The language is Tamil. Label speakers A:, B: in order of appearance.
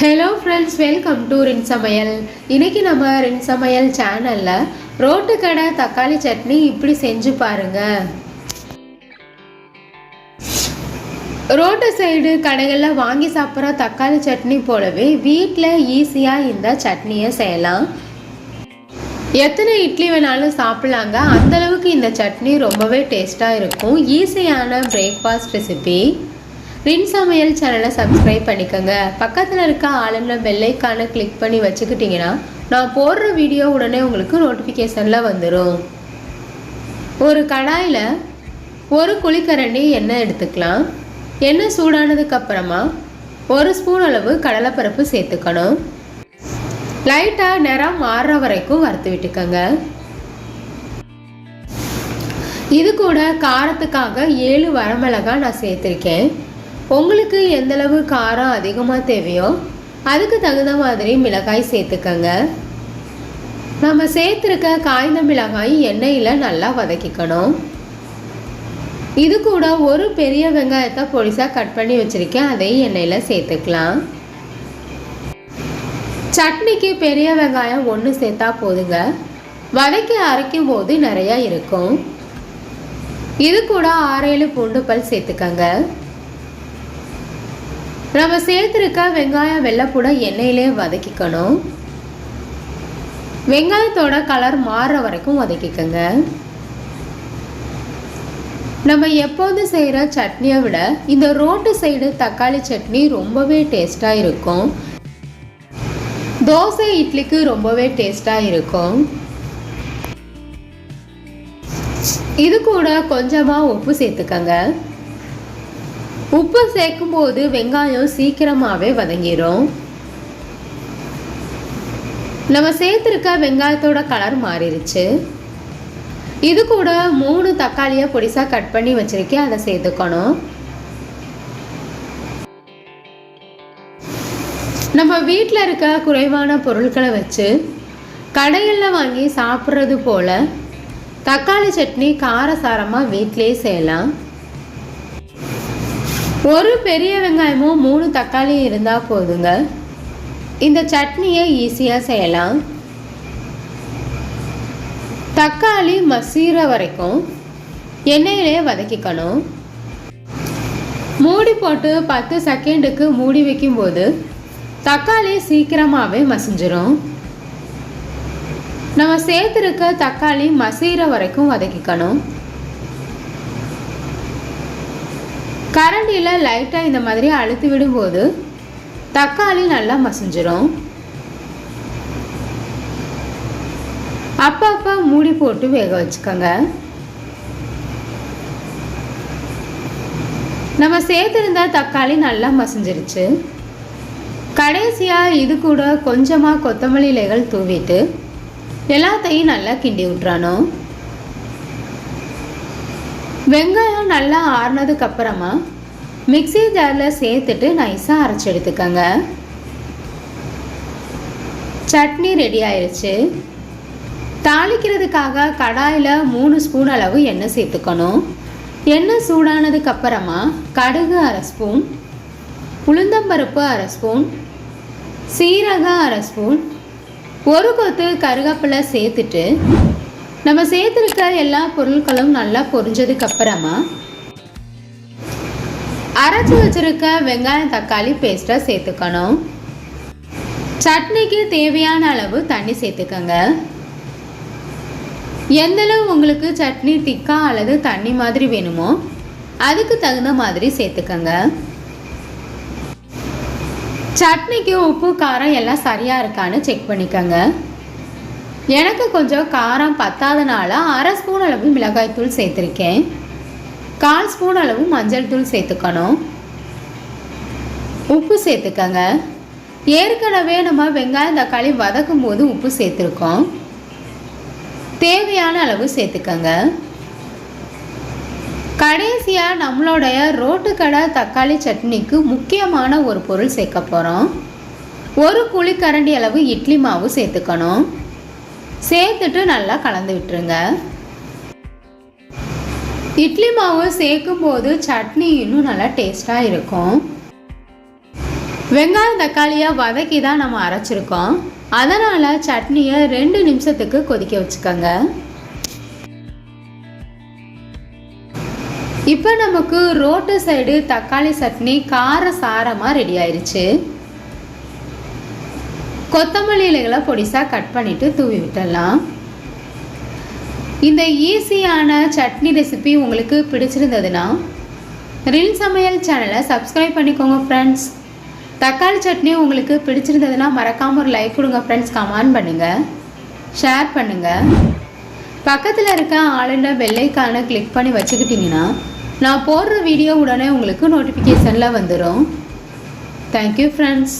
A: ஹலோ ஃப்ரெண்ட்ஸ், வெல்கம் டு ரின் சமையல். இன்றைக்கி நம்ம ரின் சமையல் சேனலில் ரோட்டு கடை தக்காளி சட்னி இப்படி செஞ்சு பாருங்கள். ரோட்டு சைடு கடைகளில் வாங்கி சாப்பிட்ற தக்காளி சட்னி போலவே வீட்டில் ஈஸியாக இந்த சட்னியை செய்யலாம். எத்தனை இட்லி வேணாலும் சாப்பிட்லாங்க. அந்தளவுக்கு இந்த சட்னி ரொம்பவே டேஸ்ட்டாக இருக்கும். ஈஸியான பிரேக்ஃபாஸ்ட் ரெசிபி. ரின் சமையல் சேனலை சப்ஸ்கிரைப் பண்ணிக்கோங்க. பக்கத்தில் இருக்க ஆளுநர் பெல் ஐக்கானை கிளிக் பண்ணி வச்சுக்கிட்டிங்கன்னா நான் போடுற வீடியோ உடனே உங்களுக்கு நோட்டிஃபிகேஷனில் வந்துடும். ஒரு கடாயில் ஒரு குழிக்கரண்டி எண்ணெய் எடுத்துக்கலாம். எண்ணெய் சூடானதுக்கப்புறமா 1 ஸ்பூன் அளவு கடலைப்பருப்பு சேர்த்துக்கணும். லைட்டாக நிறம் மாறுற வரைக்கும் வறுத்து விட்டுக்கோங்க. இது கூட காரத்துக்காக 7 வரமிளகாய் நான் சேர்த்துருக்கேன். உங்களுக்கு எந்தளவு காரம் அதிகமாக தேவையோ அதுக்கு தகுந்த மாதிரி மிளகாய் சேர்த்துக்கங்க. நம்ம சேர்த்துருக்க காய்ந்த மிளகாய் எண்ணெயில் நல்லா வதக்கிக்கணும். இது கூட ஒரு பெரிய வெங்காயத்தை பொடிசாக கட் பண்ணி வச்சுருக்கேன். அதை எண்ணெயில் சேர்த்துக்கலாம். சட்னிக்கு பெரிய வெங்காயம் 1 சேர்த்தா போதுங்க. வதக்கி அரைக்கும் போது நிறையா இருக்கும். இது கூட 6-7 பூண்டு பல் சேர்த்துக்கங்க. நம்ம சேர்த்துருக்க வெங்காயம் வெள்ளைப்பூட எண்ணெயிலே வதக்கிக்கணும். வெங்காயத்தோட கலர் மாறுற வரைக்கும் வதக்கிக்கங்க. நம்ம எப்போது செய்கிற சட்னியை விட இந்த ரோட்டு சைடு தக்காளி சட்னி ரொம்பவே டேஸ்ட்டாக இருக்கும். தோசை இட்லிக்கு ரொம்பவே டேஸ்ட்டாக இருக்கும். இது கூட கொஞ்சமாக உப்பு சேர்த்துக்கங்க. உப்பு சேர்க்கும்போது வெங்காயம் சீக்கிரமாகவே வதங்கிடும். நம்ம சேர்த்துருக்க வெங்காயத்தோட கலர் மாறிடுச்சு. இது கூட 3 தக்காளியை பொடிசாக கட் பண்ணி வச்சுருக்கேன். அதை சேர்த்துக்கணும். நம்ம வீட்டில் இருக்க குறைவான பொருட்களை வச்சு கடைகளில் வாங்கி சாப்பிட்றது போல் தக்காளி சட்னி காரசாரமாக வீட்டிலே செய்யலாம். ஒரு பெரிய வெங்காயமும் 3 தக்காளி இருந்தால் போதுங்க. இந்த சட்னியை ஈஸியாக செய்யலாம். தக்காளி மசீர வரைக்கும் எண்ணெயிலே வதக்கிக்கணும். மூடி போட்டு 10 செகண்டுக்கு மூடி வைக்கும்போது தக்காளி சீக்கிரமாகவே மசிஞ்சிரும். நம்ம சேர்த்துருக்க தக்காளி மசீர வரைக்கும் வதக்கிக்கணும். கரண்டியில் லைட்டாக இந்த மாதிரி அழுத்தி விடும்போது தக்காளி நல்லா மசிஞ்சிரும். அப்பப்போ மூடி போட்டு வேக வச்சுக்கோங்க. நம்ம சேர்த்துருந்த தக்காளி நல்லா மசிஞ்சிருச்சு. கடைசியாக இது கூட கொஞ்சமாக கொத்தமல்லி இலைகள் தூவிட்டு எல்லாத்தையும் நல்லா கிண்டி விட்டுறணும். வெங்காயம் நல்லா ஆறுனதுக்கப்புறமா மிக்ஸி ஜாரில் சேர்த்துட்டு நைஸாக அரைச்சி எடுத்துக்கோங்க. சட்னி ரெடி ஆயிடுச்சு. தாளிக்கிறதுக்காக கடாயில் 3 ஸ்பூன் அளவு எண்ணெய் சேர்த்துக்கணும். எண்ணெய் சூடானதுக்கப்புறமா கடுகு 1/2 ஸ்பூன், உளுந்தம்பருப்பு 1/2 ஸ்பூன், சீரகம் 1/2 ஸ்பூன், 1 கொத்து கருவேப்பிலை சேர்த்துட்டு நம்ம சேர்த்துருக்க எல்லா பொருட்களும் நல்லா பொரிஞ்சதுக்கப்புறமா அரைச்சி வச்சுருக்க வெங்காயம் தக்காளி பேஸ்ட்டை சேர்த்துக்கணும். சட்னிக்கு தேவையான அளவு தண்ணி சேர்த்துக்கங்க. எந்தளவு உங்களுக்கு சட்னி திக்கா அல்லது தண்ணி மாதிரி வேணுமோ அதுக்கு தகுந்த மாதிரி சேர்த்துக்கங்க. சட்னிக்கு உப்பு காரம் எல்லாம் சரியாக இருக்கான்னு செக் பண்ணிக்கோங்க. எனக்கு கொஞ்சம் காரம் பத்தாதனால 1/2 ஸ்பூன் அளவு மிளகாய்த்தூள் சேர்த்துருக்கேன். 1/4 ஸ்பூன் அளவு மஞ்சள் தூள் சேர்த்துக்கணும். உப்பு சேர்த்துக்கங்க. ஏற்கனவே நம்ம வெங்காயம் தக்காளி வதக்கும் போது உப்பு சேர்த்துருக்கோம். தேவையான அளவு சேர்த்துக்கங்க. கடைசியாக நம்மளுடைய ரோட்டு கடை தக்காளி சட்னிக்கு முக்கியமான ஒரு பொருள் சேர்க்க போகிறோம். 1 குழிக்கரண்டி அளவு இட்லி மாவு சேர்த்துக்கணும். சேர்த்துட்டு நல்லா கலந்து விட்டுருங்க. இட்லி மாவு சேர்க்கும் போது சட்னி இன்னும் நல்லா டேஸ்ட்டாக இருக்கும். வெங்காயம் தக்காளியை வதக்கி தான் நம்ம அரைச்சிருக்கோம். அதனால் சட்னியை 2 நிமிஷத்துக்கு கொதிக்க வச்சுக்கோங்க. இப்போ நமக்கு ரோட்டு சைடு தக்காளி சட்னி கார சாரமாக ரெடி ஆயிடுச்சு. கொத்தமல்லி இலைகளை பொடிசாக கட் பண்ணிவிட்டு தூவி விட்டுடலாம். இந்த ஈஸியான சட்னி ரெசிபி உங்களுக்கு பிடிச்சிருந்ததுன்னா ரில் சமையல் சேனலை சப்ஸ்கிரைப் பண்ணிக்கோங்க ஃப்ரெண்ட்ஸ். தக்காளி சட்னி உங்களுக்கு பிடிச்சிருந்ததுன்னா மறக்காமல் ஒரு லைக் கொடுங்க ஃப்ரெண்ட்ஸ். கமெண்ட் பண்ணுங்கள், ஷேர் பண்ணுங்கள். பக்கத்தில் இருக்க ஆளுள்ள பெல் ஐகானை கிளிக் பண்ணி வச்சுக்கிட்டிங்கன்னா நான் போடுற வீடியோ உடனே உங்களுக்கு நோட்டிஃபிகேஷனில் வந்துடும். Thank you friends.